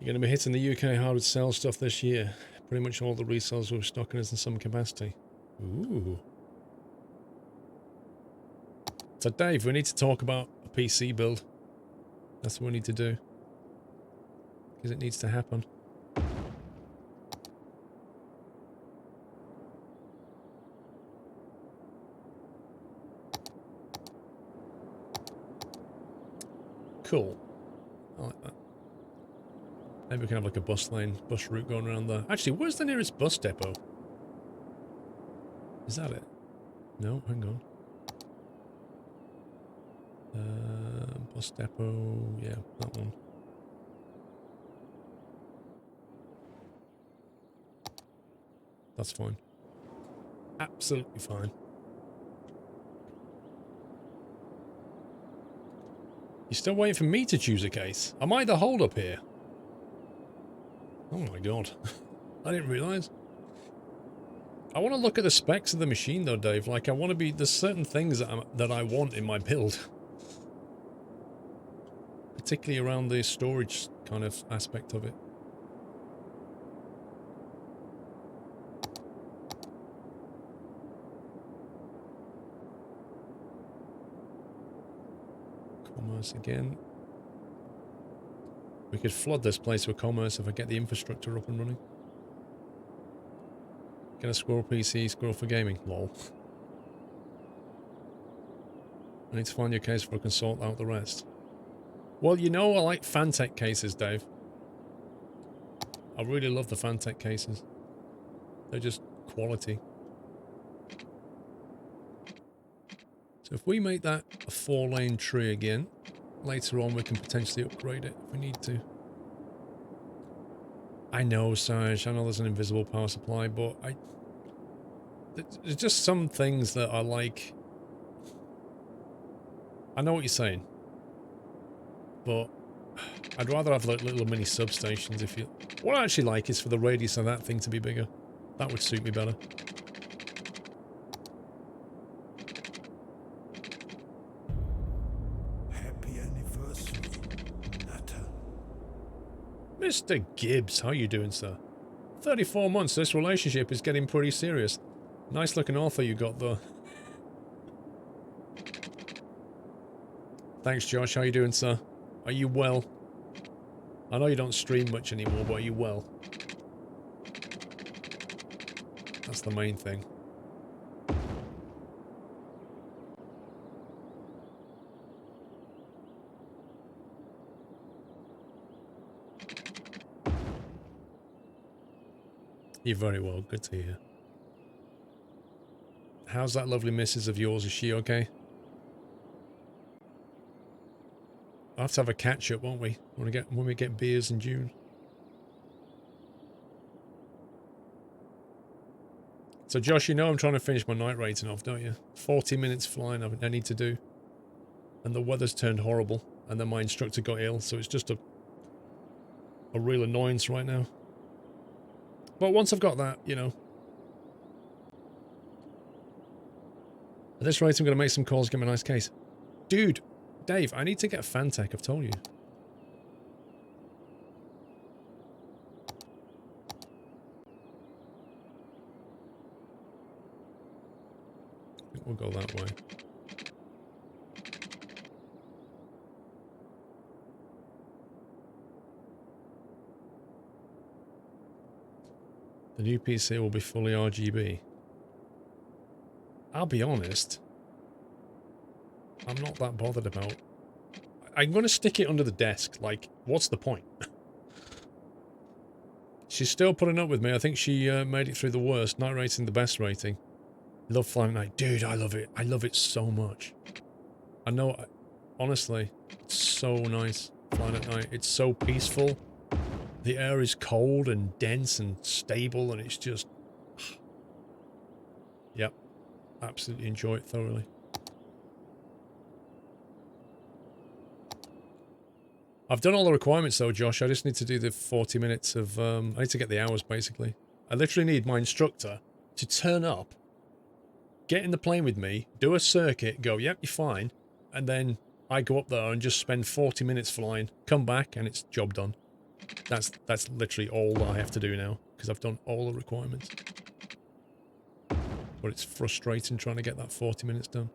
You're going to be hitting the UK hardwood sale stuff this year. Pretty much all the resellers will be stocking us in some capacity. Ooh. So Dave, we need to talk about a PC build. That's what we need to do. Because it needs to happen. Cool. I like that. Maybe we can have like a bus route going around there. Actually, where's the nearest bus depot? Is that it? No, hang on. Bus depot, yeah, that one. That's fine. Absolutely fine. You're still waiting for me to choose a case? Am I the hold up here? Oh my god. I didn't realise. I want to look at the specs of the machine though, Dave. Like, I want to be... There's certain things that I want in my build. Particularly around the storage kind of aspect of it. Commerce again. We could flood this place with commerce if I get the infrastructure up and running. Get a Squirrel PC, Squirrel for gaming. Lol. I need to find your case before I can sort out the rest. Well, you know I like Fantech cases, Dave. I really love the Fantech cases. They're just quality. So if we make that a 4-lane tree again, later on we can potentially upgrade it if we need to. I know, Saj, I know there's an invisible power supply, but there's just some things that I like. I know what you're saying. But I'd rather have like little mini substations if you... What I actually like is for the radius of that thing to be bigger. That would suit me better. Happy anniversary, Natta. Mr. Gibbs, how you doing, sir? 34 months, this relationship is getting pretty serious. Nice looking author you got, though. Thanks, Josh. How you doing, sir? Are you well? I know you don't stream much anymore, but are you well? That's the main thing. You're very well. Good to hear. How's that lovely missus of yours? Is she okay? I'll have to have a catch-up, won't we? When we get beers in June. So, Josh, you know I'm trying to finish my night rating off, don't you? 40 minutes flying I need to do. And the weather's turned horrible. And then my instructor got ill, so it's just a real annoyance right now. But once I've got that, you know. At this rate, I'm going to make some calls, get me a nice case. Dude, Dave, I need to get a Fantech, I've told you. I think we'll go that way. The new PC will be fully RGB. I'll be honest. I'm not that bothered about... I'm going to stick it under the desk. Like, what's the point? She's still putting up with me. I think she made it through the worst. Night rating, the best rating. Love flying at night. Dude, I love it. I love it so much. I know, honestly, it's so nice flying at night. It's so peaceful. The air is cold and dense and stable, and it's just... Yep. Absolutely enjoy it thoroughly. I've done all the requirements though, Josh. I just need to do the 40 minutes of... I need to get the hours, basically. I literally need my instructor to turn up, get in the plane with me, do a circuit, go, yep, you're fine, and then I go up there and just spend 40 minutes flying, come back, and it's job done. That's literally all that I have to do now, because I've done all the requirements. But it's frustrating trying to get that 40 minutes done.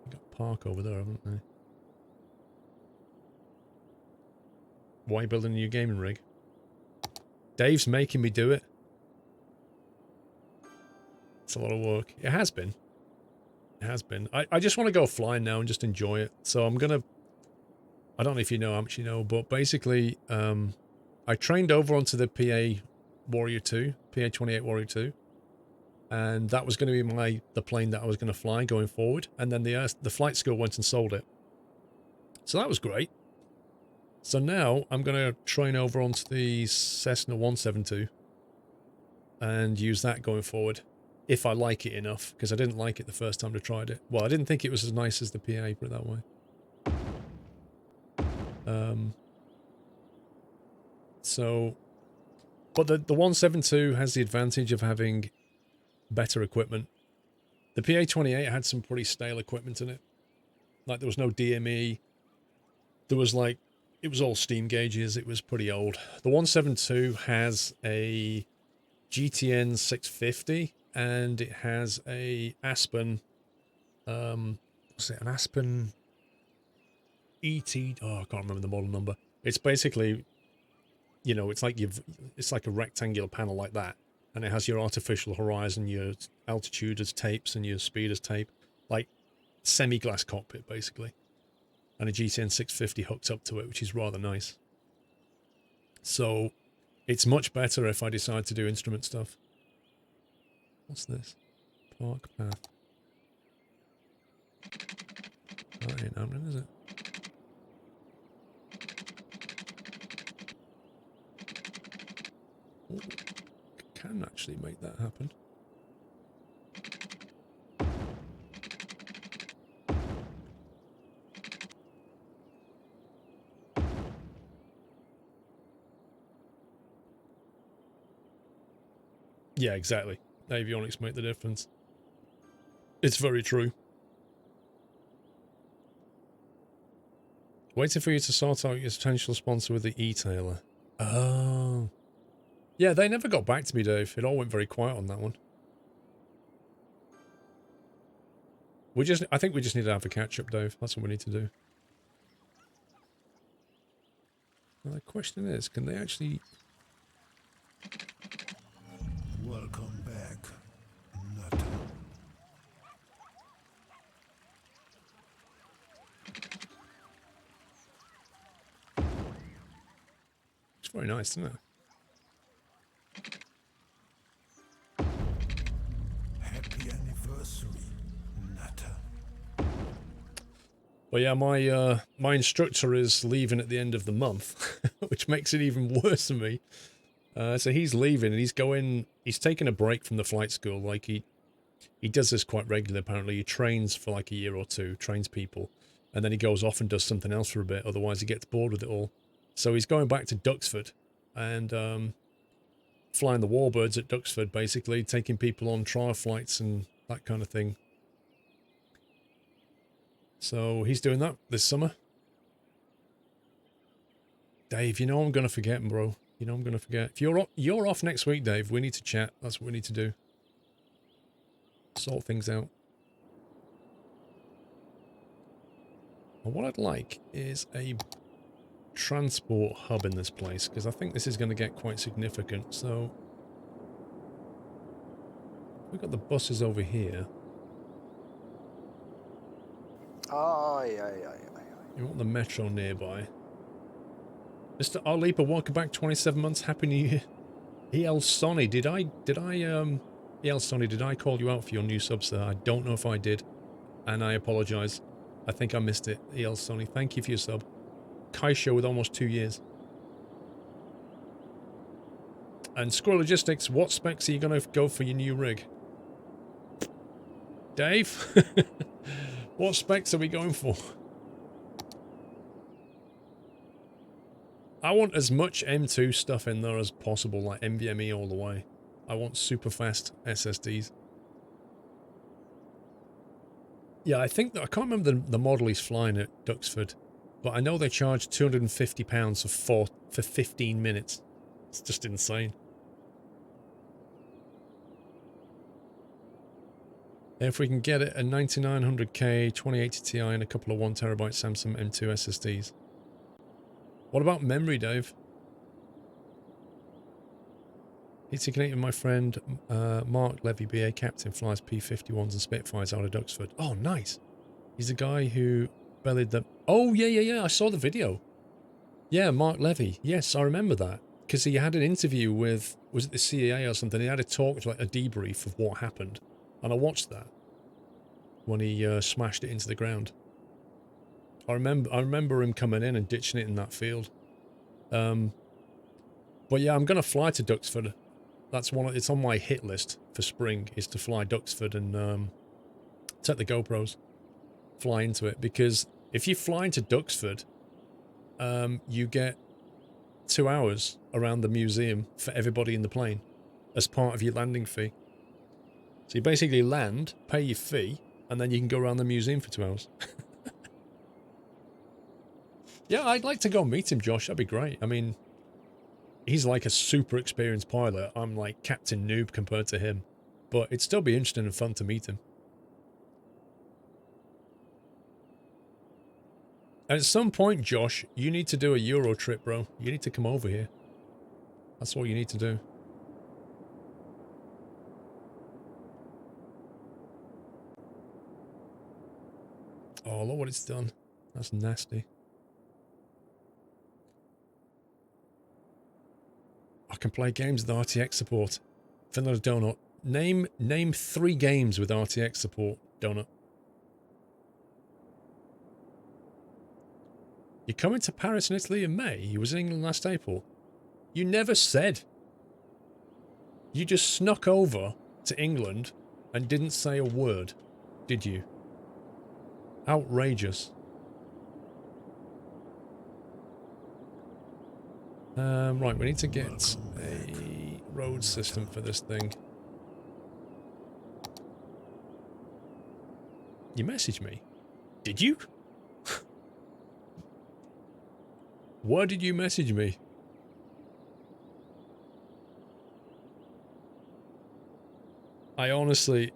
We've got park over there, haven't they? Why are you building a new gaming rig? Dave's making me do it. It's a lot of work. It has been. It has been. I just want to go flying now and just enjoy it. So I'm going to... I don't know if you know how much you know, but basically, I trained over onto the PA Warrior 2, PA-28 Warrior 2. And that was going to be the plane that I was going to fly going forward. And then the flight school went and sold it. So that was great. So now I'm going to train over onto the Cessna 172 and use that going forward, if I like it enough, because I didn't like it the first time I tried it. Well, I didn't think it was as nice as the PA, put it that way. But the 172 has the advantage of having better equipment. The PA-28 had some pretty stale equipment in it. Like, there was no DME. There was like... It was all steam gauges. It was pretty old. The 172 has a GTN 650 and it has a Aspen, what's it, an Aspen ET, oh, I can't remember the model number. It's basically, you know, it's like a rectangular panel like that. And it has your artificial horizon, your altitude as tapes and your speed as tape. Like semi-glass cockpit, basically. And a GTN 650 hooked up to it, which is rather nice. So, it's much better if I decide to do instrument stuff. What's this? Park path. That ain't happening, is it? Oh, can actually make that happen. Yeah, exactly. Avionics make the difference. It's very true. Waiting for you to sort out your potential sponsor with the e-tailer. Oh. Yeah, they never got back to me, Dave. It all went very quiet on that one. I think we just need to have a catch-up, Dave. That's what we need to do. Well, the question is, can they actually... Welcome back, Nutter. It's very nice, isn't it? Happy anniversary, Nutter. Well, yeah, my instructor is leaving at the end of the month, which makes it even worse for me. So he's leaving and he's taking a break from the flight school. Like he does this quite regularly, apparently. He trains for like a year or two, trains people, and then he goes off and does something else for a bit, otherwise he gets bored with it all. So he's going back to Duxford and flying the Warbirds at Duxford, basically, taking people on trial flights and that kind of thing. So he's doing that this summer. Dave, you know I'm going to forget, bro. You know I'm going to forget. If you're off next week, Dave, we need to chat. That's what we need to do. Sort things out. And what I'd like is a transport hub in this place, because I think this is going to get quite significant. So we've got the buses over here. Aye. You want the metro nearby. Mr. Arleeper, welcome back, 27 months, happy new year. EL Sonny, EL Sonny, did I call you out for your new subs there? I don't know if I did, and I apologise. I think I missed it. EL Sonny, thank you for your sub. Kaisha with almost 2 years. And Squirrel Logistics, what specs are you going to go for your new rig? Dave? What specs are we going for? I want as much M2 stuff in there as possible, like NVMe all the way. I want super fast SSDs. Yeah, I think that I can't remember the model he's flying at Duxford, but I know they charge £250 for 15 minutes. It's just insane. If we can get it, a 9900K 2080 Ti and a couple of 1TB Samsung M2 SSDs. What about memory, Dave? It's connected with my friend Mark Levy, BA Captain, flies P-51s and Spitfires out of Duxford. Oh, nice. He's the guy who bellied the... Oh, yeah. I saw the video. Yeah, Mark Levy. Yes, I remember that. Because he had an interview with... Was it the CAA or something? He had a talk, like a debrief of what happened. And I watched that. When he smashed it into the ground. I remember him coming in and ditching it in that field. But yeah, I'm going to fly to Duxford. That's it's on my hit list for spring, is to fly Duxford and take the GoPros, fly into it. Because if you fly into Duxford, you get 2 hours around the museum for everybody in the plane as part of your landing fee. So you basically land, pay your fee, and then you can go around the museum for 2 hours. Yeah, I'd like to go meet him, Josh. That'd be great. I mean, he's like a super experienced pilot. I'm like Captain Noob compared to him. But it'd still be interesting and fun to meet him. And at some point, Josh, you need to do a Euro trip, bro. You need to come over here. That's what you need to do. Oh, look what it's done. That's nasty. I can play games with RTX support. Vanilla Donut. Name 3 games with RTX support, Donut. You're coming to Paris and Italy in May? You was in England last April. You never said. You just snuck over to England and didn't say a word, did you? Outrageous. Right, we need to get a road system for this thing. You messaged me? Did you? Why did you message me? I honestly...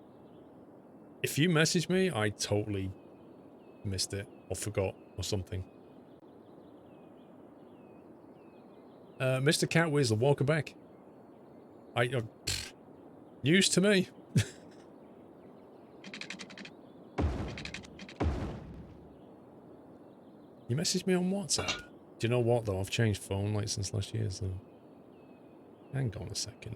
If you messaged me, I totally missed it or forgot or something. Mr. Cat Weasel, welcome back. News to me. You messaged me on WhatsApp. Do you know what though? I've changed phone like since last year, so... Hang on a second.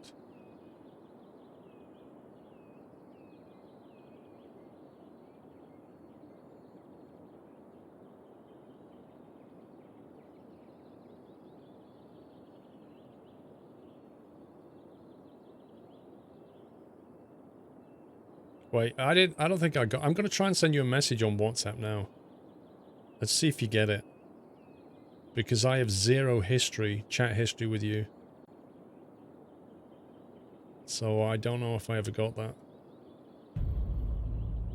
Wait, I don't think I got... I'm going to try and send you a message on WhatsApp now. Let's see if you get it. Because I have zero history, chat history with you. So I don't know if I ever got that.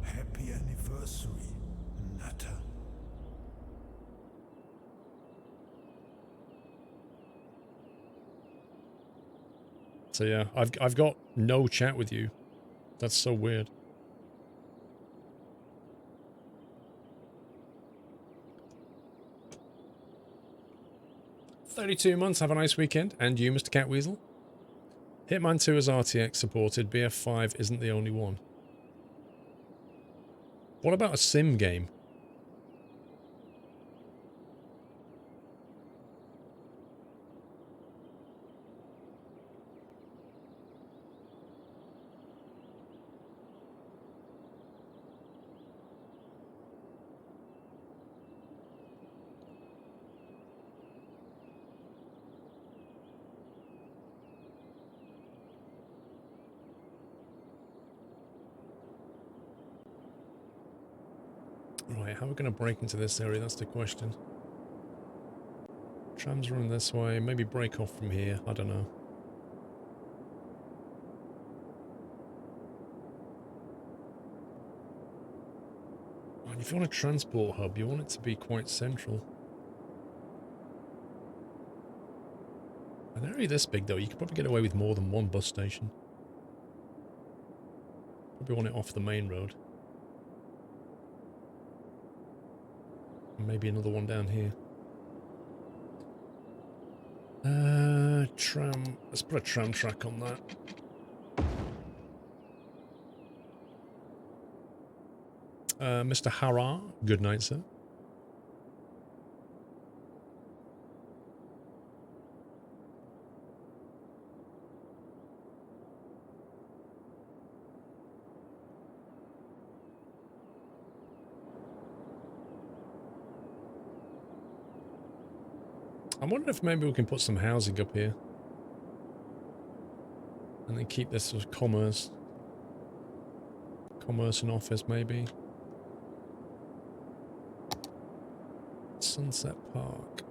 Happy anniversary, Nutter. So yeah, I've got no chat with you. That's so weird. "32 months, have a nice weekend. And you, Mr. Cat Weasel? Hitman 2 is RTX supported, BF5 isn't the only one. What about a sim game? Right, how are we going to break into this area? That's the question. Trams run this way. Maybe break off from here. I don't know. And if you want a transport hub, you want it to be quite central. An area this big, though, you could probably get away with more than one bus station. Probably want it off the main road. And maybe another one down here. Tram. Let's put a tram track on that. Mr. Hara, good night, sir. I wonder if maybe we can put some housing up here. And then keep this as commerce. Commerce and office, maybe. Sunset Park.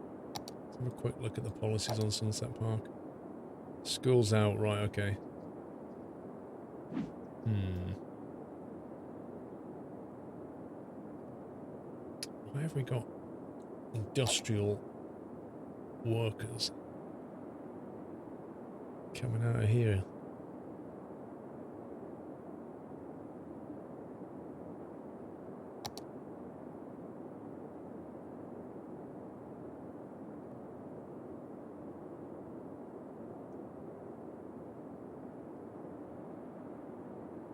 Let's have a quick look at the policies on Sunset Park. School's out, right, okay. Why have we got industrial workers coming out of here?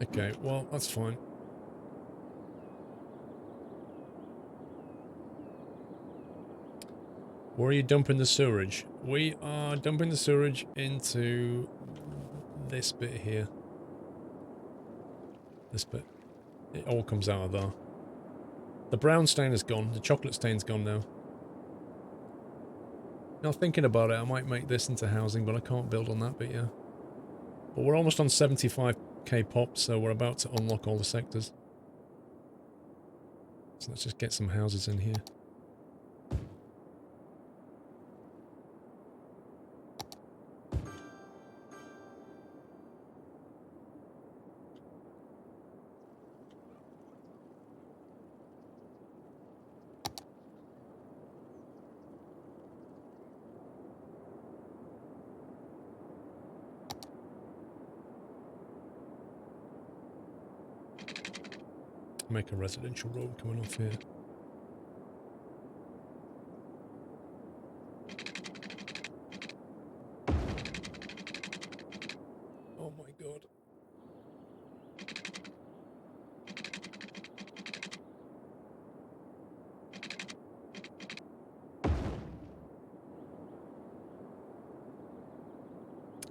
Okay, well, that's fine. Where are you dumping the sewage? We are dumping the sewage into this bit here. This bit. It all comes out of there. The brown stain is gone. The chocolate stain's gone now. Now thinking about it, I might make this into housing, but I can't build on that bit yet. But we're almost on 75k pop, so we're about to unlock all the sectors. So let's just get some houses in here. Make a residential road coming off here. Oh my god.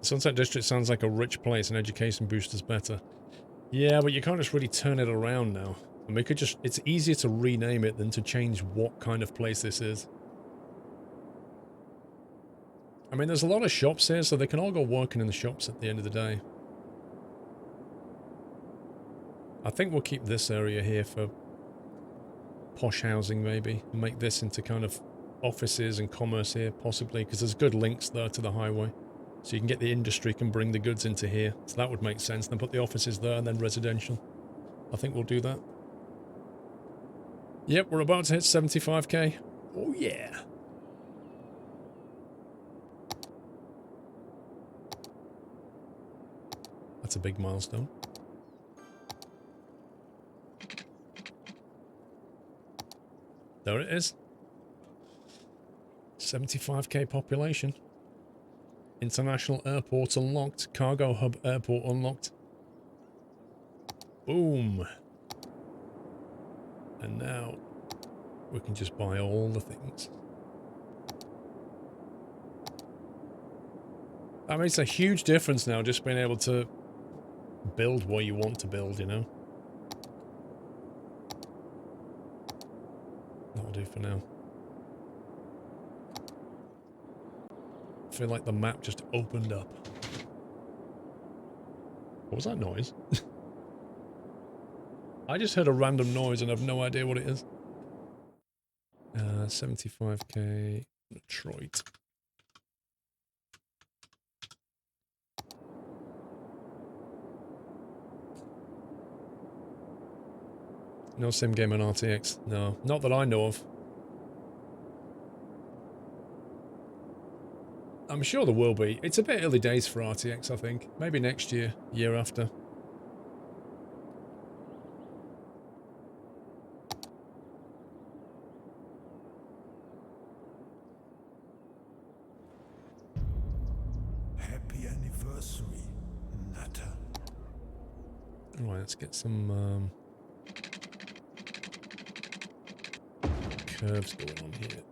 Sunset District sounds like a rich place and education boosters better. Yeah, but you can't just really turn it around now. I mean, it's easier to rename it than to change what kind of place this is. I mean, there's a lot of shops here, so they can all go working in the shops at the end of the day. I think we'll keep this area here for posh housing, maybe. And make this into kind of offices and commerce here, possibly, because there's good links there to the highway. So you can get the industry, can bring the goods into here. So that would make sense. Then put the offices there and then residential. I think we'll do that. Yep, we're about to hit 75k. Oh yeah. That's a big milestone. There it is. 75k population. International airport unlocked. Cargo hub airport unlocked. Boom. And now we can just buy all the things. That makes a huge difference now, just being able to build what you want to build, you know? That'll do for now. I feel like the map just opened up. What was that noise? I just heard a random noise and I have no idea what it is. 75k Detroit. No sim game on RTX. No, not that I know of. I'm sure there will be. It's a bit early days for RTX, I think. Maybe next year, year after. Happy anniversary, Nutter. Right, let's get some curves going on here.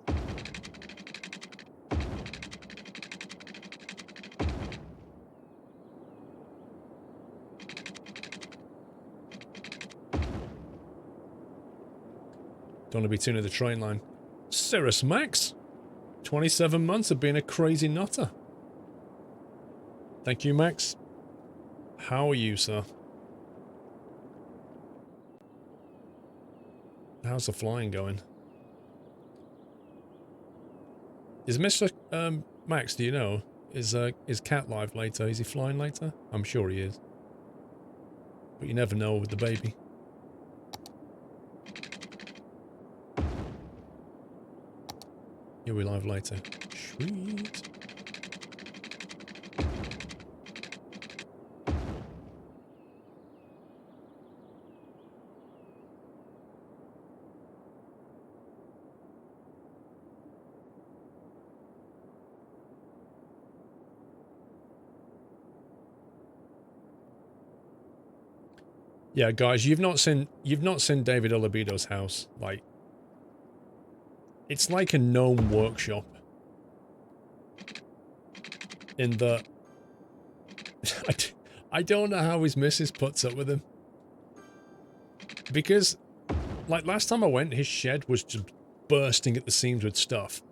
Don't want to be too near the train line. Cirrus Max! 27 months of being a crazy nutter. Thank you, Max. How are you, sir? How's the flying going? Is Mr. Max, do you know? Is Cat live later? Is he flying later? I'm sure he is. But you never know with the baby. He'll be live later. Sweet. Yeah, guys, you've not seen David Olabido's house. Like, it's like a gnome workshop. In the I don't know how his missus puts up with him. Because, like, last time I went, his shed was just bursting at the seams with stuff.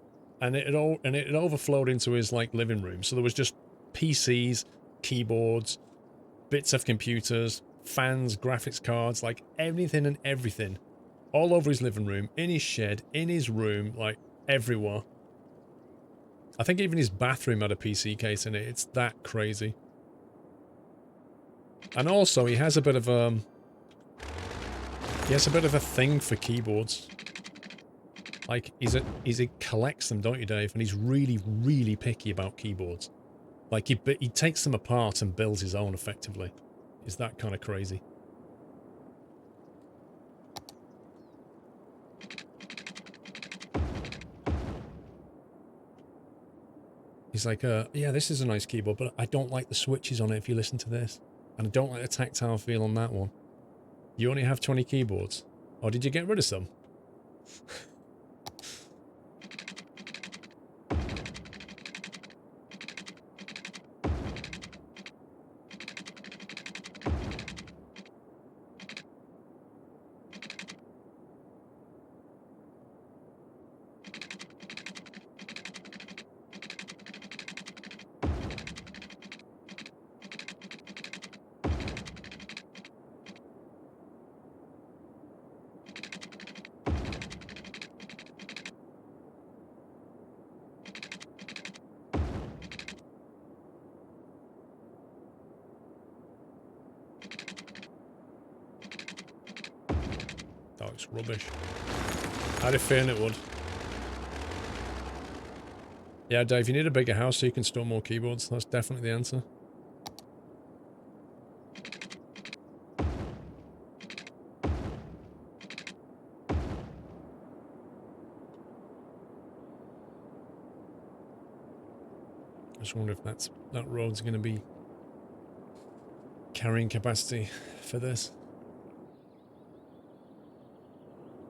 And it had overflowed into his, like, living room. So there was just PCs, keyboards, bits of computers, fans, graphics cards, like, anything and everything. All over his living room, in his shed, in his room, like, everywhere. I think even his bathroom had a PC case in it. It's that crazy. And also, he has a bit of a thing for keyboards. Like, he collects them, don't you, Dave? And he's really, really picky about keyboards. Like, he takes them apart and builds his own, effectively. Is that kind of crazy? He's like, yeah, this is a nice keyboard, but I don't like the switches on it if you listen to this. And I don't like the tactile feel on that one. You only have 20 keyboards. Or did you get rid of some? That looks rubbish. I had a feeling it would. Yeah, Dave, you need a bigger house so you can store more keyboards. That's definitely the answer. I just wonder if that road's going to be carrying capacity for this.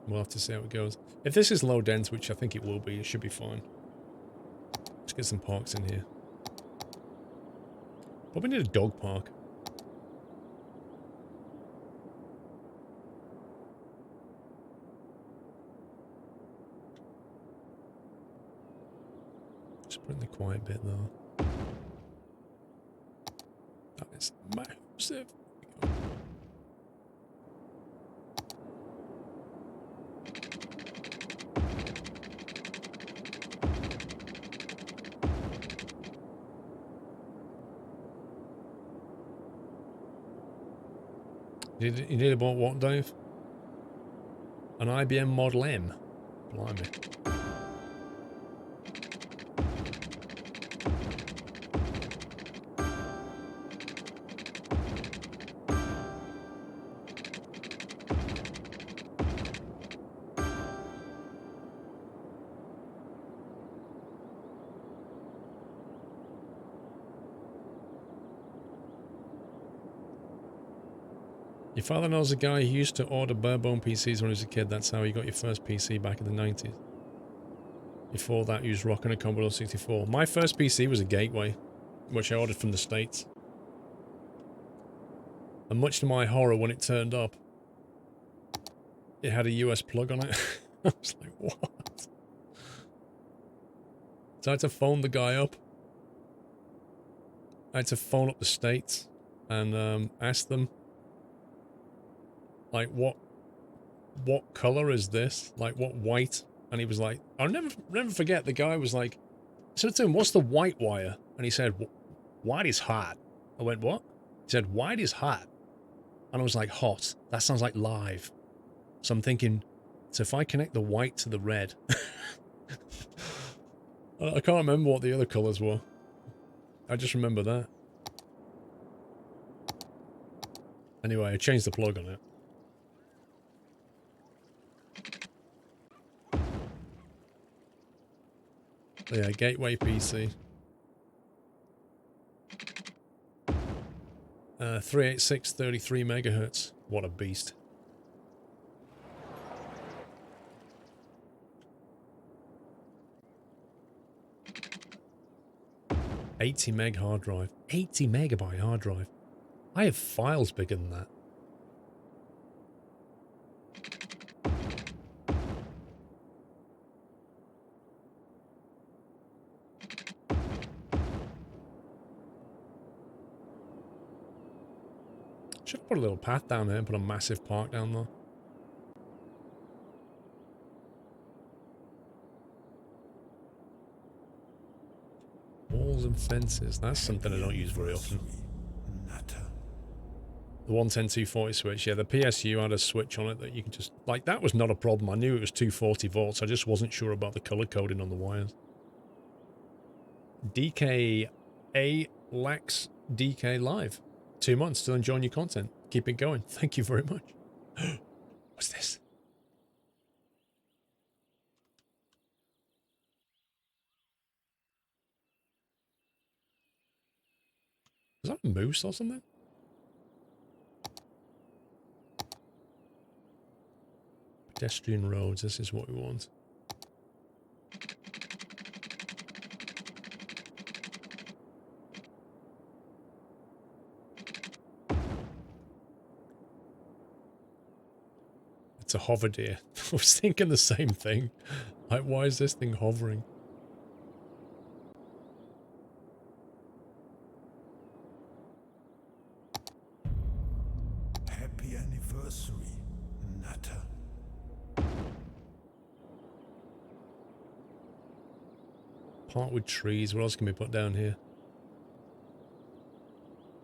We'll have to see how it goes. If this is low dense, which I think it will be, it should be fine. Let's get some parks in here. Probably need a dog park. Just put in the quiet bit though. That is massive. You need about what, Dave? An IBM Model M. Blimey. Your father knows a guy who used to order bare-bone PCs when he was a kid. That's how you got your first PC back in the 90s. Before that, he was rocking a Commodore 64. My first PC was a Gateway, which I ordered from the States. And much to my horror, when it turned up, it had a US plug on it. I was like, what? So I had to phone the guy up. I had to phone up the States and ask them, like, what color is this? Like, what white? And he was like, I'll never forget, the guy was like, I said to him, what's the white wire? And he said, white is hot. I went, what? He said, white is hot. And I was like, hot. That sounds like live. So I'm thinking, so if I connect the white to the red. I can't remember what the other colors were. I just remember that. Anyway, I changed the plug on it. Yeah, Gateway PC. 386, 33 megahertz. What a beast. $80 meg hard drive. 80 megabyte hard drive. I have files bigger than that. Should have put a little path down there and put a massive park down there. Walls and fences. That's something I don't use very often. The 110-240 switch. Yeah, the PSU had a switch on it that you can just... Like, that was not a problem. I knew it was 240 volts. I just wasn't sure about the color coding on the wires. DK Lax DK Live. 2 months, still enjoying your content. Keep it going. Thank you very much. What's this? Is that a moose or something? Pedestrian roads, this is what we want. It's a hover deer. I was thinking the same thing. Like, why is this thing hovering? Happy anniversary, Natter. Park with trees. What else can we put down here?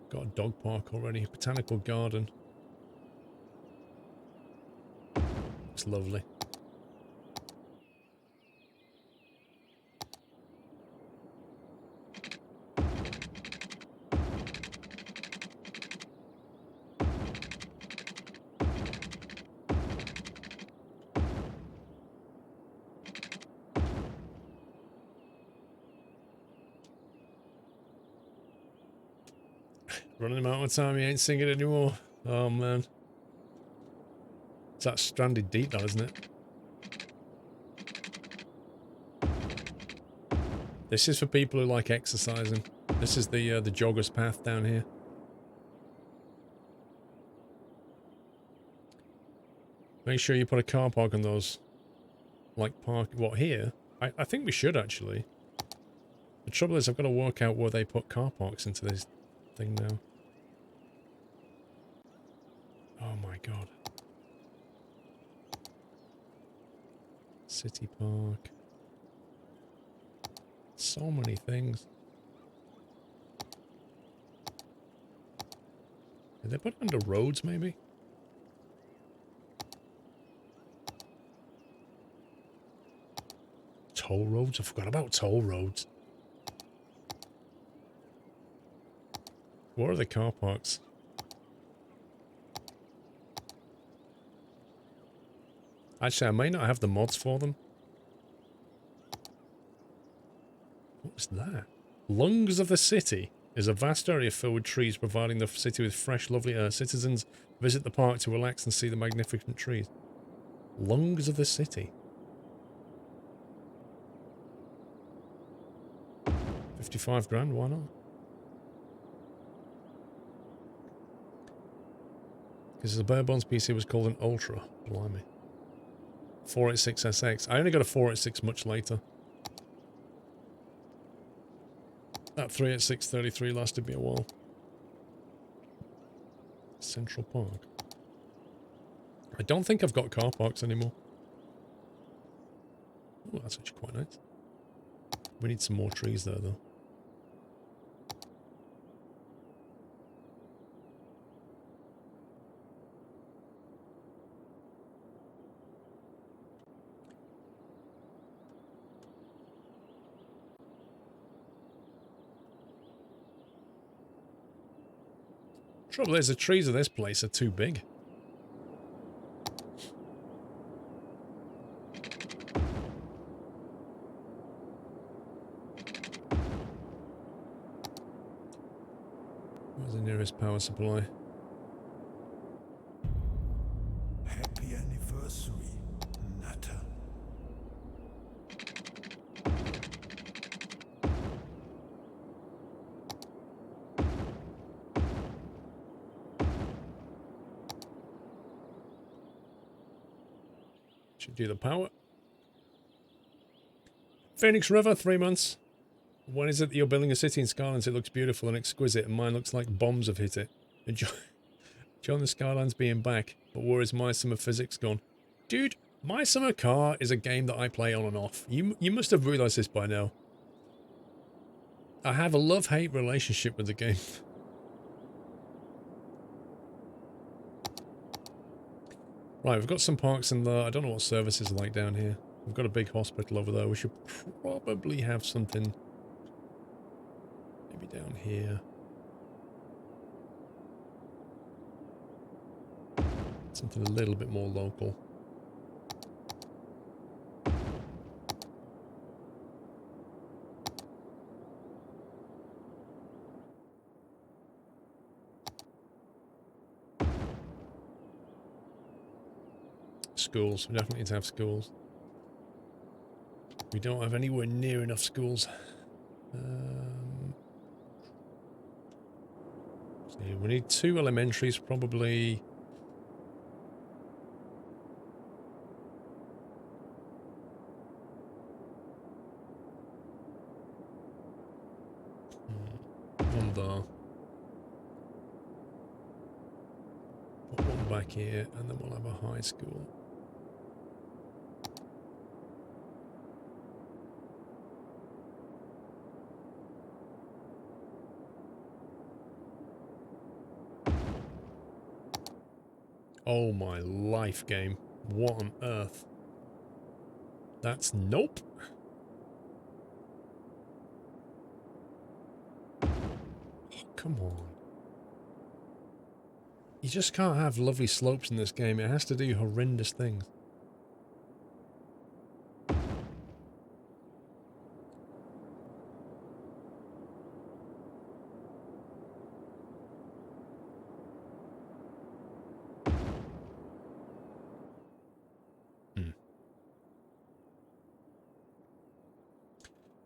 Got a dog park already. Botanical garden. Looks lovely. Running him out of time, he ain't singing anymore. Oh man. It's that Stranded Deep now, isn't it? This is for people who like exercising. This is the jogger's path down here. Make sure you put a car park on those. Like park, what, here? I think we should actually. The trouble is I've got to work out where they put car parks into this thing now. Oh my god. City park. So many things. Did they put it under roads maybe? toll roads. I forgot about toll roads. What are the car parks? Actually, I may not have the mods for them. What was that? Lungs of the City is a vast area filled with trees, providing the city with fresh, lovely air. Citizens visit the park to relax and see the magnificent trees. Lungs of the City. 55 grand, why not? Because the bare bones PC was called an Ultra. Blimey. 486SX. I only got a 486 much later. That 386-33 lasted me a while. Central Park. I don't think I've got car parks anymore. Oh, that's actually quite nice. We need some more trees there, though. Trouble is, the trees of this place are too big. Where's the nearest power supply? Happy anniversary, Nutter. Should do the power. Phoenix River, 3 months. When is it that you're building a city in Skylines? It looks beautiful and exquisite, and mine looks like bombs have hit it. Enjoy the Skylines being back, but where is My Summer Physics gone? Dude, My Summer Car is a game that I play on and off. You must have realised this by now. I have a love-hate relationship with the game. Right, we've got some parks in there. I don't know what services are like down here. We've got a big hospital over there. We should probably have something maybe down here. Something a little bit more local. Schools. We definitely need to have schools. We don't have anywhere near enough schools. So we need 2 elementaries, probably. One there. Put one back here, and then we'll have a high school. Oh my life, game. What on earth? That's nope. Oh, come on. You just can't have lovely slopes in this game. It has to do horrendous things.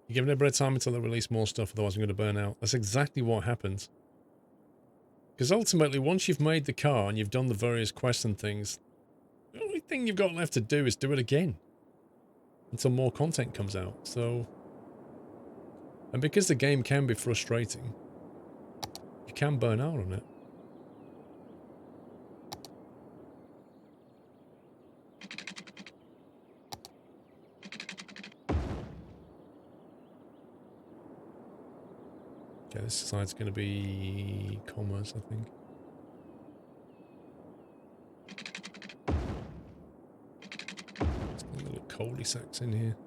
You're giving it a bit of time until they release more stuff, otherwise I'm going to burn out. That's exactly what happens. Because ultimately, once you've made the car and you've done the various quests and things, the only thing you've got left to do is do it again. Until more content comes out, so... And because the game can be frustrating, you can burn out on it. Okay, this side's going to be commerce, I think. Let's get a little cul-de-sacs in here.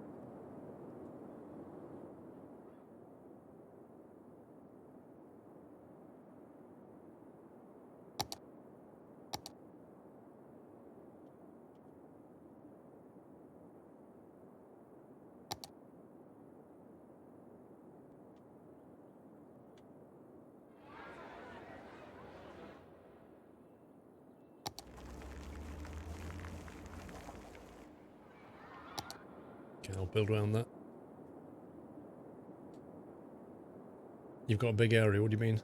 Okay, I'll build around that. You've got a big area, what do you mean?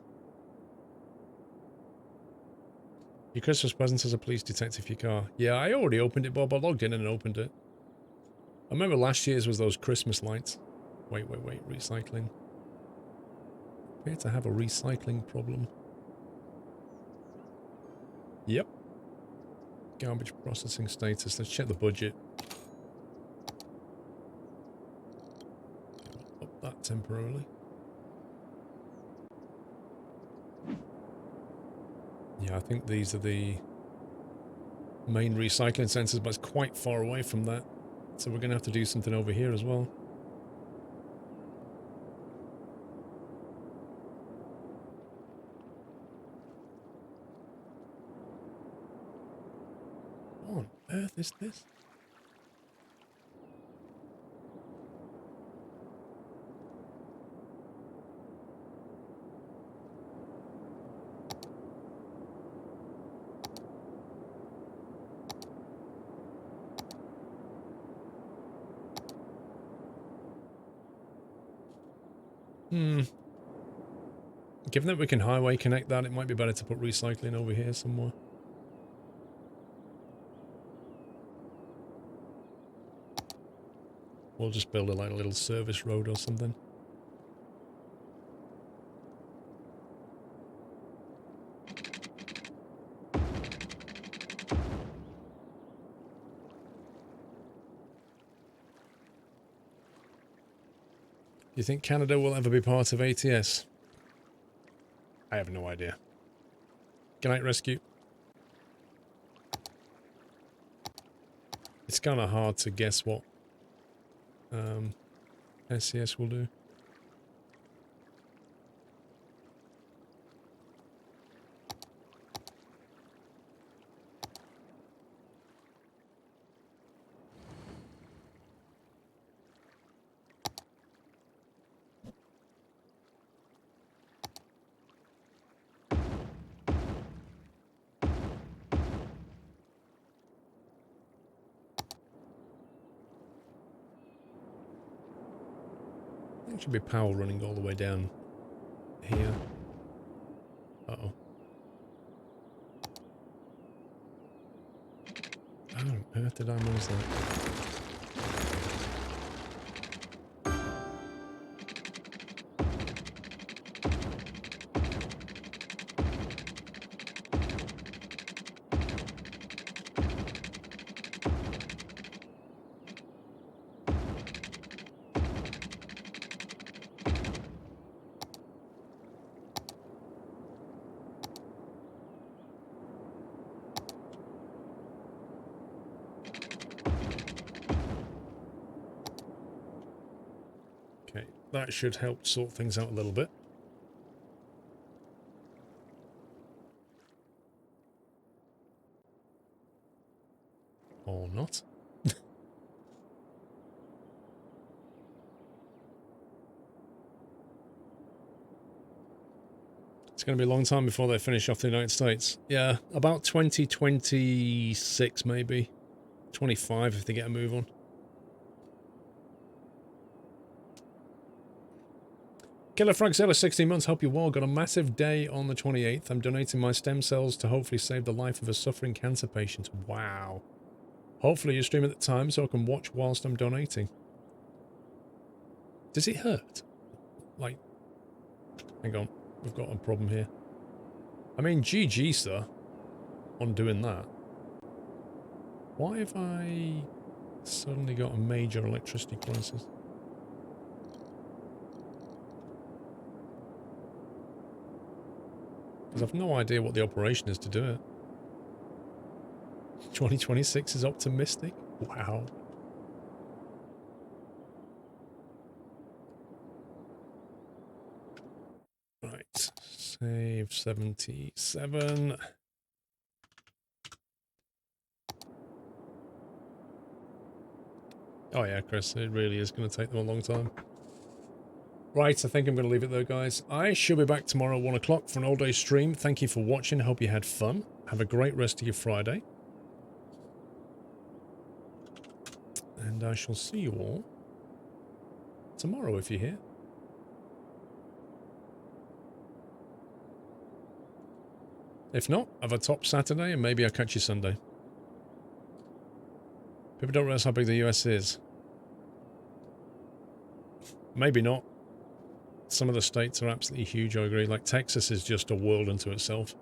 Your Christmas present as a police detective for your car. Yeah, I already opened it, Bob. I logged in and opened it. I remember last year's was those Christmas lights. Wait. Recycling. Appear to have a recycling problem. Yep. Garbage processing status. Let's check the budget. Up that temporarily. Yeah, I think these are the main recycling centres, but it's quite far away from that. So we're going to have to do something over here as well. What on earth is this? Given that we can highway connect that, it might be better to put recycling over here somewhere. We'll just build like a little service road or something. Do you think Canada will ever be part of ATS? I have no idea. Good night, rescue. It's kind of hard to guess what SCS will do. There should be power running all the way down here. Uh-oh. How on earth did I miss that? Okay, that should help sort things out a little bit. Or not. It's going to be a long time before they finish off the United States. Yeah, about 2026 maybe. 25 if they get a move on. Killer Frogzilla, 16 months, hope you're well. Got a massive day on the 28th. I'm donating my stem cells to hopefully save the life of a suffering cancer patient. Wow. Hopefully you stream at the time so I can watch whilst I'm donating. Does it hurt? Like, hang on. We've got a problem here. I mean, GG, sir, on doing that. Why have I suddenly got a major electricity crisis? Because I've no idea what the operation is to do it. 2026 is optimistic? Wow. Right. Save 77. Oh yeah, Chris, it really is going to take them a long time. Right, I think I'm going to leave it there, guys. I shall be back tomorrow at 1 o'clock for an all-day stream. Thank you for watching. Hope you had fun. Have a great rest of your Friday. And I shall see you all tomorrow if you're here. If not, have a top Saturday and maybe I'll catch you Sunday. People don't realize how big the US is. Maybe not. Some of the states are absolutely huge, I agree. Like Texas is just a world unto itself.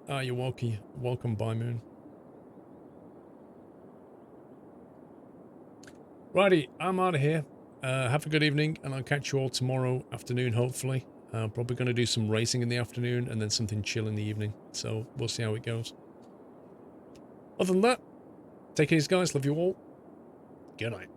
Ah, you're welcome. Welcome, By Moon. Righty, I'm out of here. Have a good evening, and I'll catch you all tomorrow afternoon, hopefully. I'm probably going to do some racing in the afternoon and then something chill in the evening. So we'll see how it goes. Other than that, take it easy, guys. Love you all. Good night.